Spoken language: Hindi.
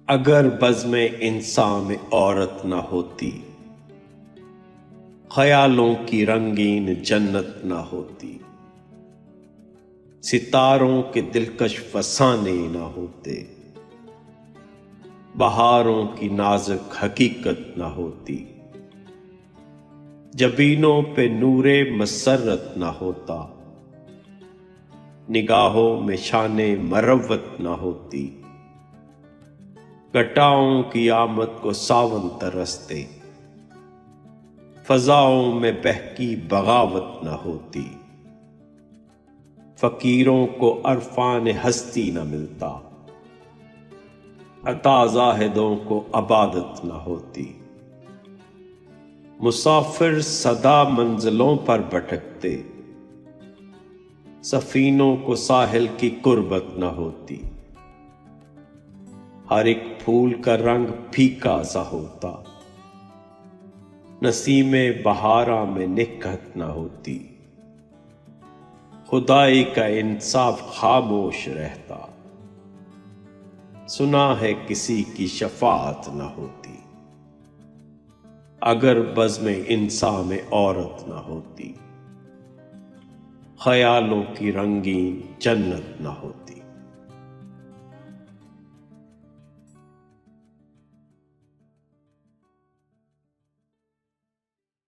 अगर बज़्म इंसान में औरत न होती, ख्यालों की रंगीन जन्नत न होती, सितारों के दिलकश फसाने न होते, बहारों की नाजुक हकीकत न होती, जबीनों पे नूरे मसरत न होता, निगाहों में शाने मरवत न होती, घटाओं की आमद को सावन तरसते, फजाओं में बहकी बगावत न होती, फकीरों को अरफान हस्ती न मिलता, अता जाहिदों को अबादत न होती, मुसाफिर सदा मंजिलों पर भटकते, सफीनों को साहिल की कुर्बत न होती, हर एक फूल का रंग फीका सा होता, नसीमे बहारा में निकहत न होती, खुदाई का इंसाफ खामोश रहता, सुना है किसी की शफाअत न होती, अगर बज़्म इंसान में औरत न होती, ख्यालों की रंगीन जन्नत न होती।